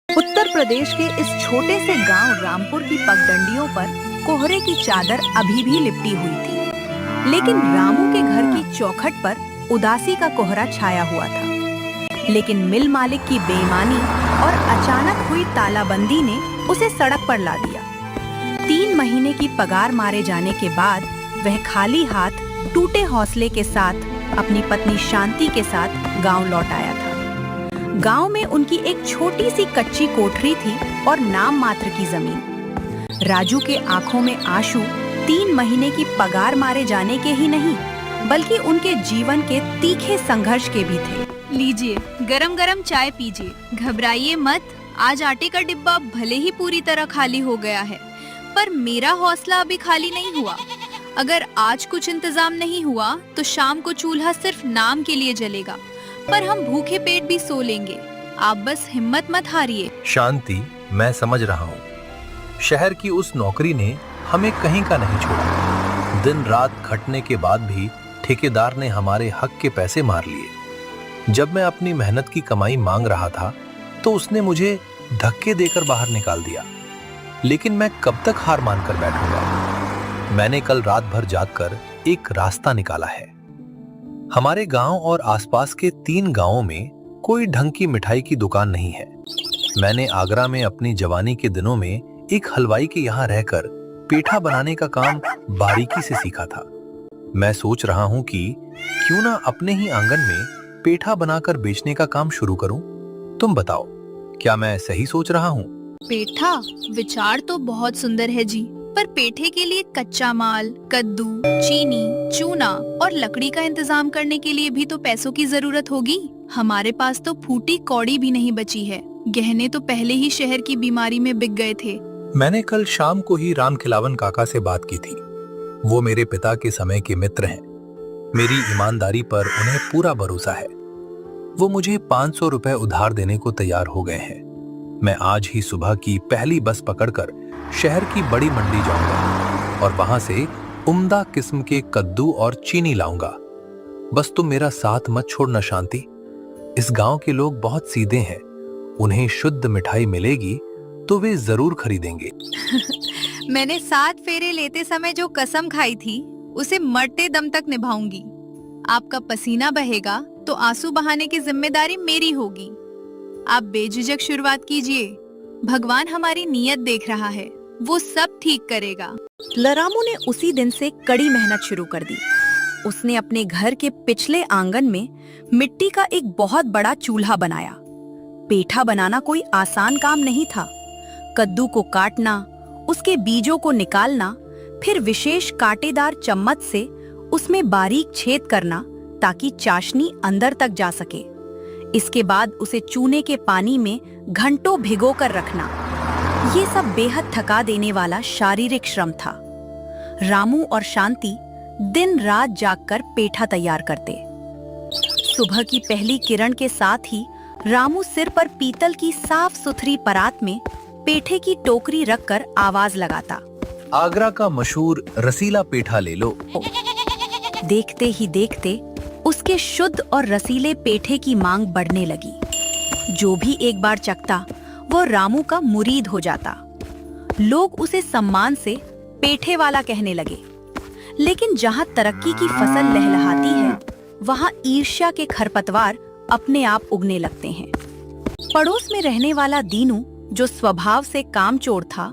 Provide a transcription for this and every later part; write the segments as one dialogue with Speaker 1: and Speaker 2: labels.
Speaker 1: उत्तर प्रदेश के इस छोटे से गांव रामपुर की पगडंडियों पर कोहरे की चादर अभी भी लिपटी हुई थी, लेकिन रामू के घर की चौखट पर उदासी का कोहरा छाया हुआ था। लेकिन मिल मालिक की बेईमानी और अचानक हुई तालाबंदी ने उसे सड़क पर ला दिया। 3 महीने की पगार मारे जाने के बाद वह खाली हाथ टूटे हौसले के साथ अपनी पत्नी शांति के साथ गांव लौट आया था। गांव में उनकी एक छोटी सी कच्ची कोठरी थी और नाम मात्र की जमीन। राजू के आंखों में आंसू 3 महीने की पगार मारे जाने के ही नहीं, बल्कि उनके जीवन के तीखे संघर्ष के भी थे।
Speaker 2: लीजिए, गरम गरम चाय पीजिए। घबराइए मत, आज आटे का डिब्बा भले ही पूरी तरह खाली हो गया है, पर मेरा हौसला अभी खाली नहीं हुआ। अगर आज कुछ इंतजाम नहीं हुआ तो शाम को चूल्हा सिर्फ नाम के लिए जलेगा, पर हम भूखे पेट भी सो लेंगे। आप बस हिम्मत मत हारिए।
Speaker 3: शांति, मैं समझ रहा हूँ। शहर की उस नौकरी ने हमें कहीं का नहीं छोड़ा। दिन रात खटने के बाद भी ठेकेदार ने हमारे हक के पैसे मार लिए। जब मैं अपनी मेहनत की कमाई मांग रहा था तो उसने मुझे धक्के देकर बाहर निकाल दिया। लेकिन मैं कब तक हार मानकर बैठूंगा। मैंने कल रात भर जागकर एक रास्ता निकाला है। हमारे गांव और आसपास के 3 गांवों में कोई ढंग की मिठाई की दुकान नहीं है। मैंने आगरा में अपनी जवानी के दिनों में एक हलवाई के यहाँ रहकर पेठा बनाने का काम बारीकी से सीखा था। मैं सोच रहा हूँ कि क्यों ना अपने ही आंगन में पेठा बनाकर बेचने का काम शुरू करूं। तुम बताओ, क्या मैं सही सोच रहा हूँ?
Speaker 2: पेठा विचार तो बहुत सुंदर है जी, पर पेठे के लिए कच्चा माल, कद्दू, चीनी, चूना और लकड़ी का इंतजाम करने के लिए भी तो पैसों की जरूरत होगी। हमारे पास तो फूटी कौड़ी भी नहीं बची है। गहने तो पहले ही शहर की बीमारी में बिक गए थे।
Speaker 3: मैंने कल शाम को ही राम खिलावन काका से बात की थी। वो मेरे पिता के समय के मित्र हैं। मेरी ईमानदारी पर उन्हें पूरा भरोसा है। वो मुझे 500 रुपए उधार देने को तैयार हो गए हैं। मैं आज ही सुबह की पहली बस पकड़कर शहर की बड़ी मंडी जाऊंगा और वहां से उम्दा किस्म के कद्दू और चीनी लाऊंगा। बस तुम मेरा साथ मत छोड़ना शांति। इस गांव के लोग बहुत सीधे हैं। उन्हें शुद्ध मिठाई मिलेगी तो वे जरूर खरीदेंगे।
Speaker 2: मैंने 7 फेरे लेते समय जो कसम खाई थी, उसे मरते दम तक निभाऊंगी। आपका पसीना बहेगा तो आंसू बहाने की जिम्मेदारी मेरी होगी। आप बेझिझक शुरुआत कीजिए। भगवान हमारी नीयत देख रहा है, वो सब ठीक करेगा।
Speaker 1: लरामू ने उसी दिन से कड़ी मेहनत शुरू कर दी। उसने अपने घर के पिछले आंगन में मिट्टी का एक बहुत बड़ा चूल्हा बनाया। पेठा बनाना कोई आसान काम नहीं था। कद्दू को काटना, उसके बीजों को निकालना, फिर विशेष कांटेदार चम्मच से उसमें बारीक छेद करना ताकि चाशनी अंदर तक जा सके। इसके बाद उसे चूने के पानी में घंटों भिगोकर रखना। ये सब बेहद थका देने वाला शारीरिक श्रम था। रामू और शांति दिन रात जागकर पेठा तैयार करते। सुबह की पहली किरण के साथ ही रामू सिर पर पीतल की साफ सुथरी परात में पेठे की टोकरी रखकर आवाज लगाता,
Speaker 3: आगरा का मशहूर रसीला पेठा ले लो।
Speaker 1: देखते ही देखते उसके शुद्ध और रसीले पेठे की मांग बढ़ने लगी। जो भी एक बार चखता वो रामू का मुरीद हो जाता। लोग उसे सम्मान से पेठे वाला कहने लगे। लेकिन जहाँ तरक्की की फसल लहलहाती है, वहाँ ईर्ष्या के खरपतवार अपने आप उगने लगते हैं। पड़ोस में रहने वाला दीनू, जो स्वभाव से कामचोर था,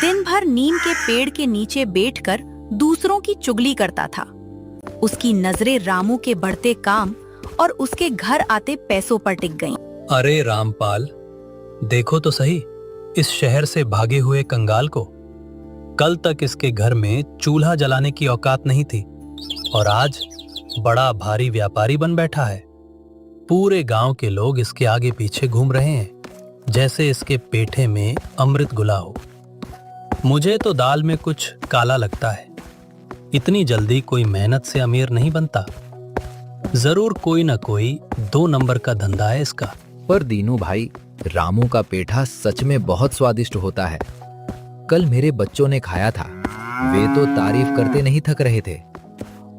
Speaker 1: दिन भर नीम के पेड़ के नीचे बैठकर दूसरों की चुगली करता था। उसकी नजरें रामू के बढ़ते काम और उसके घर आते पैसों पर टिक गईं।
Speaker 4: अरे रामपाल, देखो तो सही इस शहर से भागे हुए कंगाल को। कल तक इसके घर में चूल्हा जलाने की औकात नहीं थी और आज बड़ा भारी व्यापारी बन बैठा है। पूरे गांव के लोग इसके आगे पीछे घूम रहे हैं, जैसे इसके पेठे में अमृत घुला हो। मुझे तो दाल में कुछ काला लगता है। इतनी जल्दी कोई मेहनत से अमीर नहीं बनता। जरूर कोई ना कोई 2 नंबर का धंधा है इसका।
Speaker 5: पर दीनू भाई, रामू का पेठा सच में बहुत स्वादिष्ट होता है। कल मेरे बच्चों ने खाया था। वे तो तारीफ करते नहीं थक रहे थे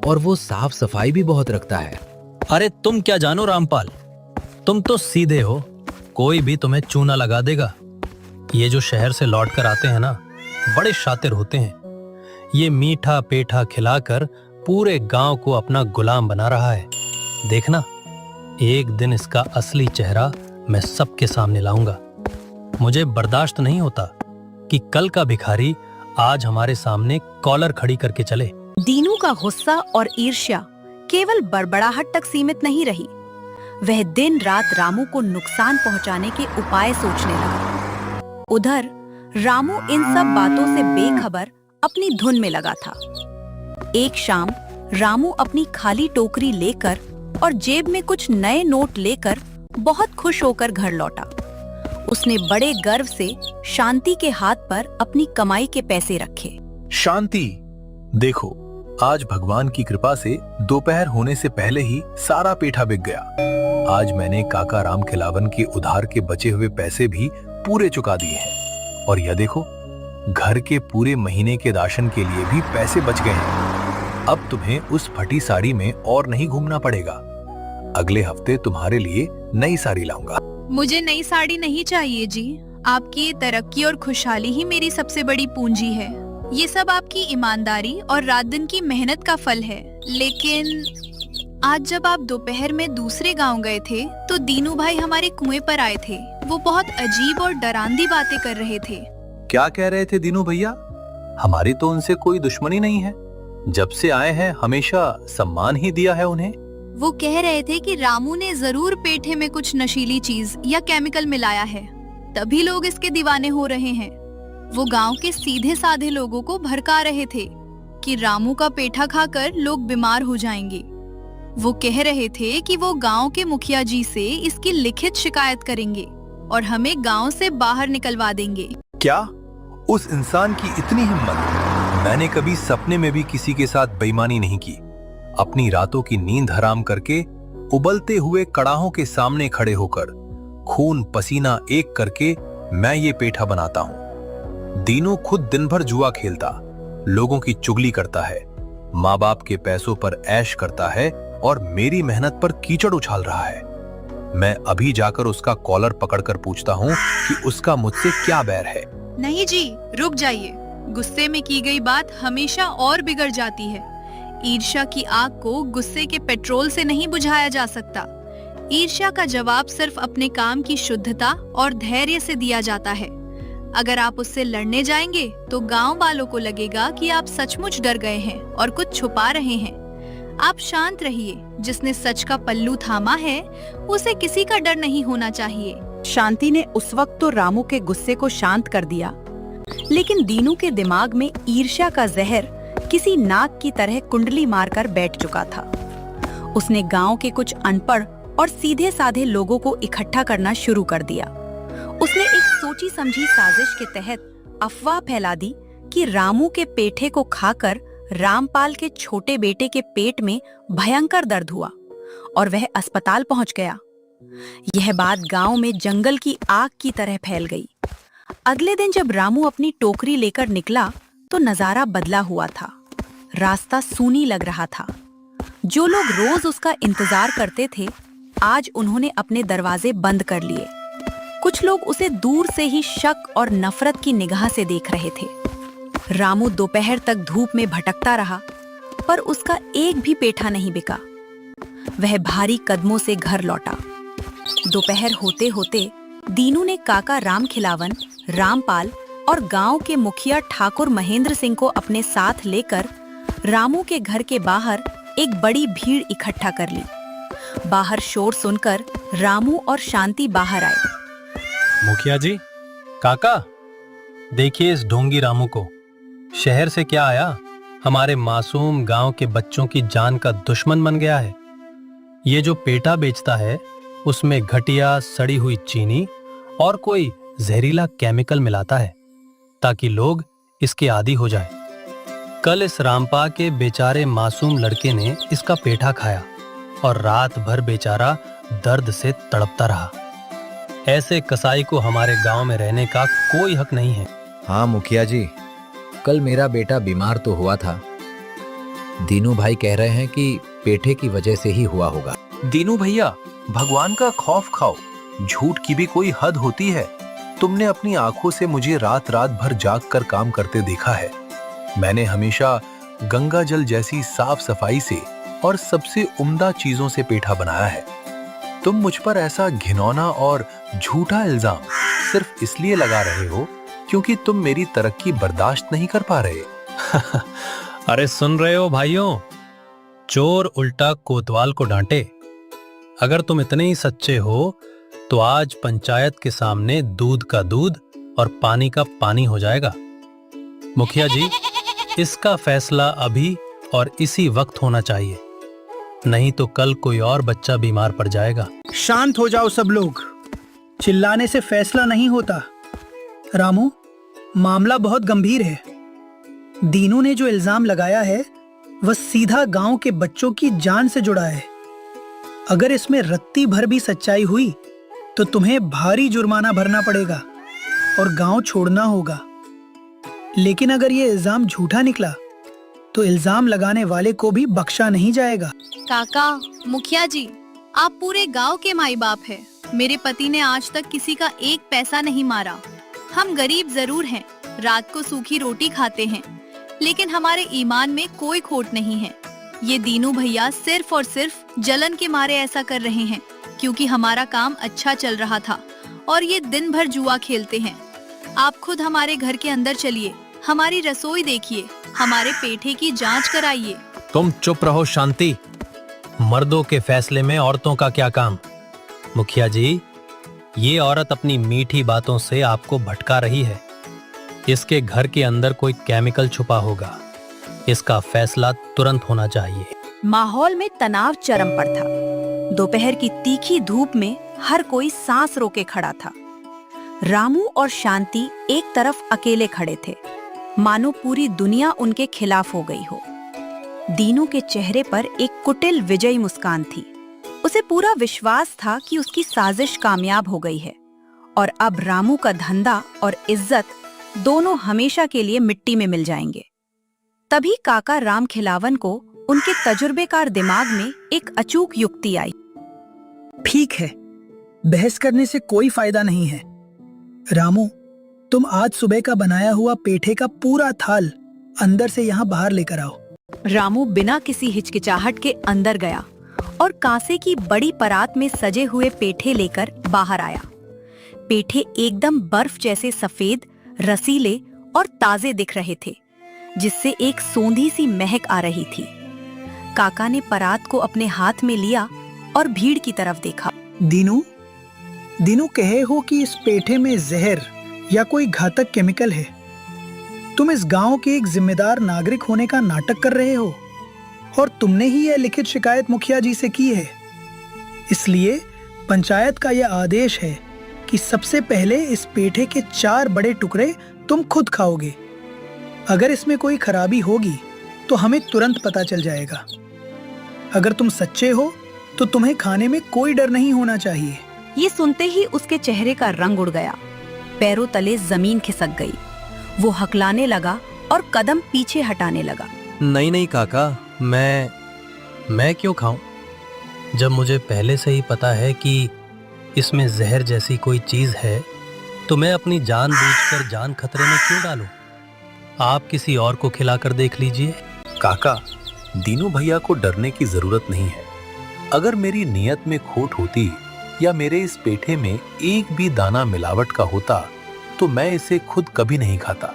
Speaker 5: और वो साफ सफाई भी बहुत रखता है।
Speaker 4: अरे तुम क्या जानो रामपाल, तुम तो सीधे हो, कोई भी तुम्हें चूना लगा देगा। ये जो शहर से लौट कर आते हैं ना, बड़े शातिर होते हैं। ये मीठा पेठा खिलाकर पूरे गांव को अपना गुलाम बना रहा है। देखना, एक दिन इसका असली चेहरा मैं सबके सामने लाऊंगा। मुझे बर्दाश्त नहीं होता कि कल का भिखारी आज हमारे सामने कॉलर खड़ी करके चले।
Speaker 1: दीनू का गुस्सा और ईर्ष्या केवल बड़बड़ाहट तक सीमित नहीं रही। वह दिन रात रामू को नुकसान पहुंचाने के उपाय सोचने लगा। उधर रामू इन सब बातों से बेखबर अपनी धुन में लगा था। एक शाम रामू अपनी खाली टोकरी लेकर और जेब में कुछ नए नोट लेकर बहुत खुश होकर घर लौटा। उसने बड़े गर्व से शांति के हाथ पर अपनी कमाई के पैसे रखे।
Speaker 3: शांति, देखो, आज भगवान की कृपा से दोपहर होने से पहले ही सारा पेठा बिक गया। आज मैंने काका राम खिलावन के उधार के बचे हुए पैसे भी पूरे चुका दिए हैं। और यह देखो, घर के पूरे महीने के राशन के लिए भी पैसे बच गए हैं। अब तुम्हें उस फटी साड़ी में और नहीं घूमना पड़ेगा। अगले हफ्ते तुम्हारे लिए नई साड़ी लाऊंगा।
Speaker 2: मुझे नई साड़ी नहीं चाहिए जी। आपकी ये तरक्की और खुशहाली ही मेरी सबसे बड़ी पूंजी है। ये सब आपकी ईमानदारी और रात दिन की मेहनत का फल है। लेकिन आज जब आप दोपहर में दूसरे गांव गए थे तो दीनू भाई हमारे कुएं पर आए थे। वो बहुत अजीब और डरावनी बातें कर रहे थे।
Speaker 3: क्या कह रहे थे दीनू भैया? हमारी तो उनसे कोई दुश्मनी नहीं है। जब से आए हैं हमेशा सम्मान ही दिया है उन्हें।
Speaker 2: वो कह रहे थे कि रामू ने जरूर पेठे में कुछ नशीली चीज या केमिकल मिलाया है, तभी लोग इसके दीवाने हो रहे हैं। वो गांव के सीधे साधे लोगों को भड़का रहे थे कि रामू का पेठा खाकर लोग बीमार हो जाएंगे। वो कह रहे थे कि वो गांव के मुखिया जी से इसकी लिखित शिकायत करेंगे और हमें गांव से बाहर निकलवा देंगे।
Speaker 3: क्या उस इंसान की इतनी हिम्मत? मैंने कभी सपने में भी किसी के साथ बेईमानी नहीं की। अपनी रातों की नींद हराम करके उबलते हुए कड़ाहों के सामने खड़े होकर खून पसीना एक करके मैं ये पेठा बनाता हूँ। दीनू खुद दिन भर जुआ खेलता, लोगों की चुगली करता है, माँ बाप के पैसों पर ऐश करता है और मेरी मेहनत पर कीचड़ उछाल रहा है। मैं अभी जाकर उसका कॉलर पकड़कर पूछता हूँ कि उसका मुझसे क्या बैर है।
Speaker 2: नहीं जी, रुक जाइए। गुस्से में की गई बात हमेशा और बिगड़ जाती है। ईर्ष्या की आग को गुस्से के पेट्रोल से नहीं बुझाया जा सकता। ईर्ष्या का जवाब सिर्फ अपने काम की शुद्धता और धैर्य से दिया जाता है। अगर आप उससे लड़ने जाएंगे तो गांव वालों को लगेगा कि आप सचमुच डर गए हैं और कुछ छुपा रहे हैं। आप शांत रहिए। जिसने सच का पल्लू थामा है उसे किसी का डर नहीं होना चाहिए।
Speaker 1: शांति ने उस वक्त तो रामू के गुस्से को शांत कर दिया, लेकिन दीनू के दिमाग में ईर्ष्या का जहर किसी नाग की तरह कुंडली मारकर बैठ चुका था। उसने गांव के कुछ अनपढ़ और सीधे साधे लोगों को इकट्ठा करना शुरू कर दिया। उसने एक सोची समझी साजिश के तहत अफवाह फैला दी कि रामू के पेठे को खाकर रामपाल के छोटे बेटे के पेट में भयंकर दर्द हुआ और वह अस्पताल पहुंच गया। यह बात गांव में जंगल की आग की तरह फैल गई। अगले दिन जब रामू अपनी टोकरी लेकर निकला तो नजारा बदला हुआ था। रास्ता सूनी लग रहा था। जो लोग रोज उसका इंतजार करते थे, आज उन्होंने अपने दरवाजे बंद कर लिए। कुछ लोग उसे दूर से ही शक और नफरत की निगाह से देख रहे थे। रामू दोपहर तक धूप में भटकता रहा, पर उसका एक भी पेठा नहीं बिका। वह भारी कदमों से घर लौटा। दोपहर होते होते दीनू ने काका राम खिलावन, रामपाल और गांव के मुखिया ठाकुर महेंद्र सिंह को अपने साथ लेकर रामू के घर के बाहर एक बड़ी भीड़ इकट्ठा कर ली। बाहर शोर सुनकर रामू और शांति बाहर आए।
Speaker 4: मुखिया जी, काका, देखिए इस ढोंगी रामू को। शहर से क्या आया, हमारे मासूम गांव के बच्चों की जान का दुश्मन बन गया है। ये जो पेठा बेचता है उसमें घटिया सड़ी हुई चीनी और कोई जहरीला केमिकल मिलाता है ताकि लोग इसके आदी हो जाएं। कल इस रामपा के बेचारे मासूम लड़के ने इसका पेठा खाया और रात भर बेचारा दर्द से तड़पता रहा। ऐसे कसाई को हमारे गांव में रहने का कोई हक नहीं है।
Speaker 5: हाँ मुखिया जी, कल मेरा बेटा बीमार तो हुआ था। दीनू भाई कह रहे हैं कि पेठे की वजह से ही हुआ होगा।
Speaker 3: दीनू भैया, भगवान का खौफ खाओ। झूठ की भी कोई हद होती है। तुमने अपनी आंखों से मुझे रात रात भर जाग कर काम करते देखा है। मैंने हमेशा गंगा जल जैसी साफ सफाई से और सबसे उम्दा चीजों से पेठा बनाया है। तुम मुझ पर ऐसा घिनौना और झूठा इल्जाम सिर्फ इसलिए लगा रहे हो क्योंकि तुम मेरी तरक्की बर्दाश्त नहीं कर पा रहे।
Speaker 4: अरे सुन रहे हो भाइयों, चोर उल्टा कोतवाल को डांटे। अगर तुम इतने ही सच्चे हो तो आज पंचायत के सामने दूध का दूध और पानी का पानी हो जाएगा। मुखिया जी, इसका फैसला अभी और इसी वक्त होना चाहिए, नहीं तो कल कोई और बच्चा बीमार पड़ जाएगा।
Speaker 6: शांत हो जाओ सब लोग, चिल्लाने से फैसला नहीं होता। रामू, मामला बहुत गंभीर है। दीनू ने जो इल्जाम लगाया है वह सीधा गांव के बच्चों की जान से जुड़ा है। अगर इसमें रत्ती भर भी सच्चाई हुई तो तुम्हें भारी जुर्माना भरना पड़ेगा और गांव छोड़ना होगा। लेकिन अगर ये इल्जाम झूठा निकला तो इल्जाम लगाने वाले को भी बख्शा नहीं जाएगा।
Speaker 2: काका, मुखिया जी, आप पूरे गांव के माई बाप हैं। मेरे पति ने आज तक किसी का एक पैसा नहीं मारा। हम गरीब जरूर हैं, रात को सूखी रोटी खाते हैं, लेकिन हमारे ईमान में कोई खोट नहीं है। ये दीनू भैया सिर्फ और सिर्फ जलन के मारे ऐसा कर रहे हैं क्योंकि हमारा काम अच्छा चल रहा था और ये दिन भर जुआ खेलते हैं। आप खुद हमारे घर के अंदर चलिए, हमारी रसोई देखिए, हमारे पेठे की जांच कराइए।
Speaker 4: तुम चुप रहो शांति। मर्दों के फैसले में औरतों का क्या काम? मुखिया जी, ये औरत अपनी मीठी बातों से आपको भटका रही है। इसके घर के अंदर कोई केमिकल छुपा होगा। इसका फैसला तुरंत होना चाहिए।
Speaker 1: माहौल में तनाव चरम पर था। दोपहर की तीखी धूप में हर कोई सांस रोके खड़ा था। रामू और शांति एक तरफ अकेले खड़े थे, मानो पूरी दुनिया उनके खिलाफ हो गई हो। दीनू के चेहरे पर एक कुटिल विजयी मुस्कान थी। उसे पूरा विश्वास था कि उसकी साजिश कामयाब हो गई है और अब रामू का धंधा और इज्जत दोनों हमेशा के लिए मिट्टी में मिल जाएंगे। तभी काका राम खिलावन को उनके तजुर्बेकार दिमाग में एक अचूक युक्ति आई।
Speaker 6: ठीक है, बहस करने से कोई फायदा नहीं है। रामू, तुम आज सुबह का बनाया हुआ पेठे का पूरा थाल अंदर से यहाँ बाहर लेकर आओ।
Speaker 1: रामू बिना किसी हिचकिचाहट के अंदर गया और कांसे की बड़ी परात में सजे हुए पेठे लेकर बाहर आया। पेठे एकदम बर्फ जैसे सफेद, रसीले और ताजे दिख रहे थे, जिससे एक सोंधी सी महक आ रही थी। काका ने परात को अपने हाथ में लिया और भीड़ की तरफ देखा।
Speaker 6: दीनू कहे हो कि इस पेठे में जहर या कोई घातक केमिकल है। तुम इस गांव के एक जिम्मेदार नागरिक होने का नाटक कर रहे हो और तुमने ही यह लिखित शिकायत मुखिया जी से की है। इसलिए पंचायत का यह आदेश है कि सबसे पहले इस पेठे के 4 बड़े टुकड़े तुम खुद खाओगे। अगर इसमें कोई खराबी होगी तो हमें तुरंत पता चल जाएगा। अगर तुम सच्चे हो तो तुम्हें खाने में कोई डर नहीं होना चाहिए।
Speaker 1: ये सुनते ही उसके चेहरे का रंग उड़ गया, पैरों तले जमीन खिसक गई। वो हकलाने लगा और कदम पीछे हटाने लगा।
Speaker 4: नहीं नहीं काका, मैं क्यों खाऊं? जब मुझे पहले से ही पता है कि इसमें जहर जैसी कोई चीज है तो मैं अपनी जान बूझकर जान खतरे में क्यों डालूं? आप किसी और को खिलाकर देख लीजिए।
Speaker 3: काका, दीनू भैया को डरने की जरूरत नहीं है। अगर मेरी नीयत में खोट होती या मेरे इस पेठे में एक भी दाना मिलावट का होता तो मैं इसे खुद कभी नहीं खाता।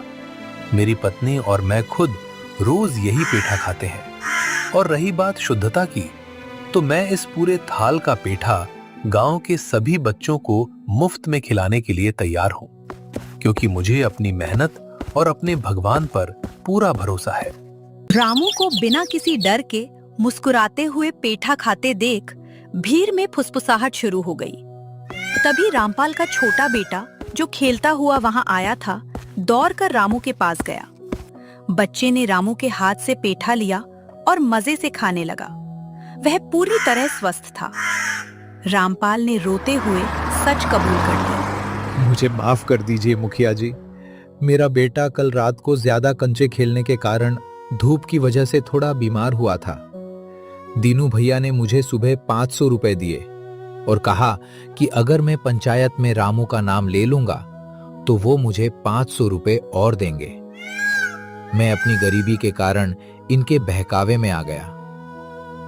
Speaker 3: मेरी पत्नी और मैं खुद रोज यही पेठा खाते हैं। और रही बात शुद्धता की, तो मैं इस पूरे थाल का पेठा गांव के सभी बच्चों को मुफ्त में खिलाने के लिए तैयार हूं, क्योंकि मुझे अपनी मेहनत और अपने भगवान पर पूरा भरोसा है।
Speaker 1: रामू को बिना किसी डर के मुस्कुराते हुए पेठा खाते देख भीड़ में फुसफुसाहट शुरू हो गई। तभी रामपाल का छोटा बेटा, जो खेलता हुआ वहां आया था, दौड़कर रामू के पास गया। बच्चे ने रामू के हाथ से पेठा लिया और मजे से खाने लगा। वह पूरी तरह स्वस्थ था। रामपाल ने रोते हुए सच कबूल कर लिया।
Speaker 5: मुझे माफ कर दीजिए मुखिया जी। मेरा बेटा कल रात को ज्यादा कंचे खेलने के कारण धूप की वजह से थोड़ा बीमार हुआ था। दीनू भैया ने मुझे सुबह 500 रुपए दिए और कहा कि अगर मैं पंचायत में रामू का नाम ले लूंगा तो वो मुझे 500 रुपए और देंगे। मैं अपनी गरीबी के कारण इनके बहकावे में आ गया।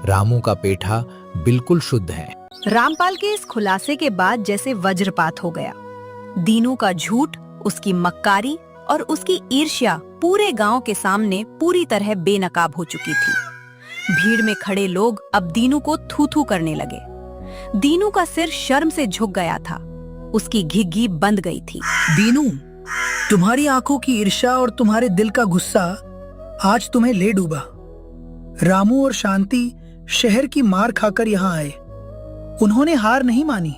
Speaker 5: रामू का पेठा बिल्कुल शुद्ध है।
Speaker 1: रामपाल के इस खुलासे के बाद जैसे वज्रपात हो गया। दीनू का झूठ, उसकी मक्कारी और उसकी ईर्ष्या पूरे गांव के सामने पूरी तरह बेनकाब हो चुकी थी। भीड़ में खड़े लोग अब दीनू को थू थू करने लगे। दीनू का सिर शर्म से झुक गया था, उसकी घिघी बंद गई थी।
Speaker 6: दीनू, तुम्हारी आंखों की ईर्ष्या और तुम्हारे दिल का गुस्सा आज तुम्हें ले डूबा। रामू और शांति शहर की मार खाकर यहाँ आए। उन्होंने हार नहीं मानी,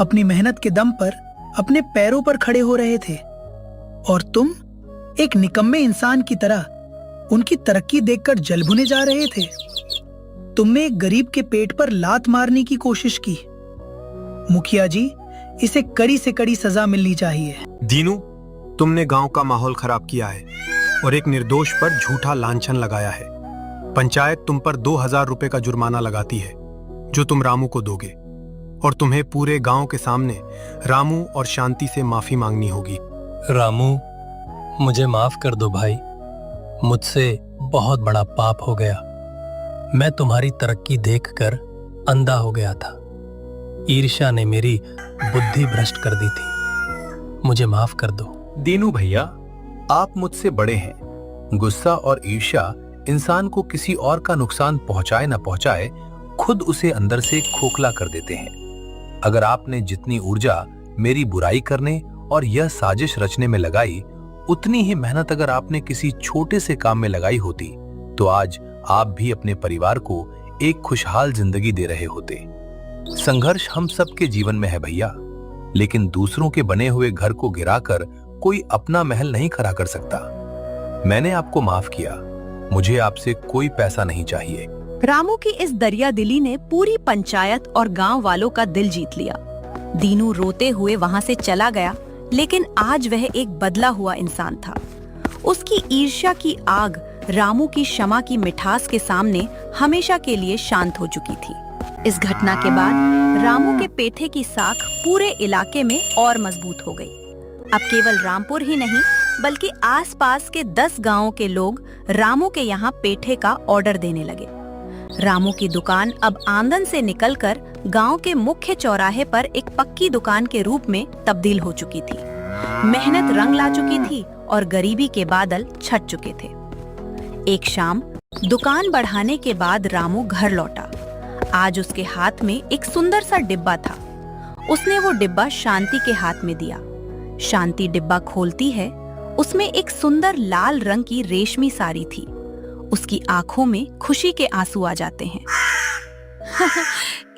Speaker 6: अपनी मेहनत के दम पर अपने पैरों पर खड़े हो रहे थे, और तुम एक निकम्मे इंसान की तरह उनकी तरक्की देखकर जलभुने जा रहे थे। तुमने एक गरीब के पेट पर लात मारने की कोशिश की। मुखिया जी, इसे कड़ी से कड़ी सजा मिलनी चाहिए।
Speaker 7: दीनू, तुमने गांव का माहौल खराब किया है और एक निर्दोष पर झूठा लांछन लगाया है। पंचायत तुम पर 2000 रुपए का जुर्माना लगाती है जो तुम रामू को दोगे, और तुम्हें पूरे गांव के सामने रामू और शांति से माफी मांगनी होगी।
Speaker 4: रामू, मुझे माफ कर दो भाई, मुझसे बहुत बड़ा पाप हो गया। मैं तुम्हारी तरक्की देखकर अंधा हो गया था। ईर्ष्या ने मेरी बुद्धि भ्रष्ट कर दी थी। मुझे माफ कर दो।
Speaker 3: दीनू भैया, आप मुझसे बड़े हैं। गुस्सा और ईर्ष्या इंसान को किसी और का नुकसान पहुंचाए न पहुंचाए, खुद उसे अंदर से खोखला कर देते हैं। अगर आपने जितनी ऊर्जा मेरी बुराई करने और यह साजिश रचने में लगाई, उतनी ही मेहनत अगर आपने किसी छोटे से काम में लगाई होती, तो आज आप भी अपने परिवार को एक खुशहाल जिंदगी दे रहे होते। संघर्ष हम सबके जीवन में है भैया, लेकिन दूसरों के बने हुए घर को गिराकर कोई अपना महल नहीं खड़ा कर सकता। मैंने आपको माफ किया, मुझे आपसे कोई पैसा नहीं चाहिए।
Speaker 1: रामू की इस दरिया दिली ने पूरी पंचायत और गांव वालों का दिल जीत लिया। दीनू रोते हुए वहां से चला गया, लेकिन आज वह एक बदला हुआ इंसान था। उसकी ईर्ष्या की आग रामू की क्षमा की मिठास के सामने हमेशा के लिए शांत हो चुकी थी। इस घटना के बाद रामू के पेठे की साख पूरे इलाके में और मजबूत हो गई। अब केवल रामपुर ही नहीं, बल्कि आसपास के 10 गांवों के लोग रामू के यहाँ पेठे का ऑर्डर देने लगे। रामू की दुकान अब आंगन से निकलकर गांव के मुख्य चौराहे पर एक पक्की दुकान के रूप में तब्दील हो चुकी थी। मेहनत रंग ला चुकी थी और गरीबी के बादल छट चुके थे। एक शाम दुकान बढ़ाने के बाद रामू घर लौटा। आज उसके हाथ में एक सुंदर सा डिब्बा था। उसने वो डिब्बा शांति के हाथ में दिया। शांति डिब्बा खोलती है, उसमें एक सुंदर लाल रंग की रेशमी साड़ी थी। उसकी आंखों में खुशी के आंसू आ जाते हैं।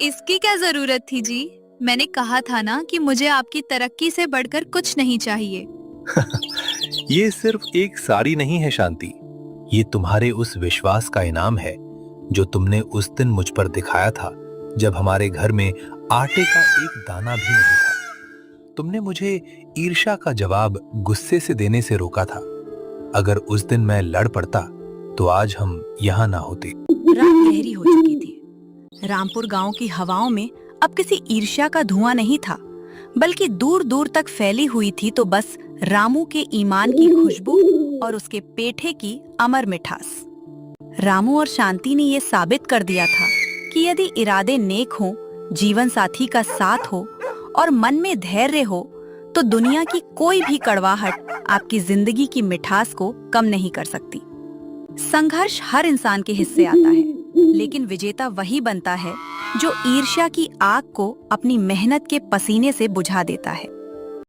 Speaker 2: इसकी क्या जरूरत थी जी? मैंने कहा था ना कि मुझे आपकी तरक्की से बढ़कर कुछ नहीं चाहिए।
Speaker 3: ये सिर्फ एक साड़ी नहीं है शांति, ये तुम्हारे उस विश्वास का इनाम है जो तुमने उस दिन मुझ पर दिखाया था, जब हमारे घर में आटे का एक दाना भी नहीं था। तुमने मुझे ईर्ष्या का जवाब गुस्से से देने से रोका था। अगर उस दिन मैं लड़ पड़ता तो आज हम यहाँ ना होते।
Speaker 1: रात गहरी हो चुकी थी। रामपुर गांव की हवाओं में अब किसी ईर्ष्या का धुआं नहीं था, बल्कि दूर दूर तक फैली हुई थी तो बस रामू के ईमान की खुशबू और उसके पेठे की अमर मिठास। रामू और शांति ने ये साबित कर दिया था कि यदि इरादे नेक हो, जीवन साथी का साथ हो और मन में धैर्य हो, तो दुनिया की कोई भी कड़वाहट आपकी जिंदगी की मिठास को कम नहीं कर सकती। संघर्ष हर इंसान के हिस्से आता है, लेकिन विजेता वही बनता है जो ईर्ष्या की आग को अपनी मेहनत के पसीने से बुझा देता है।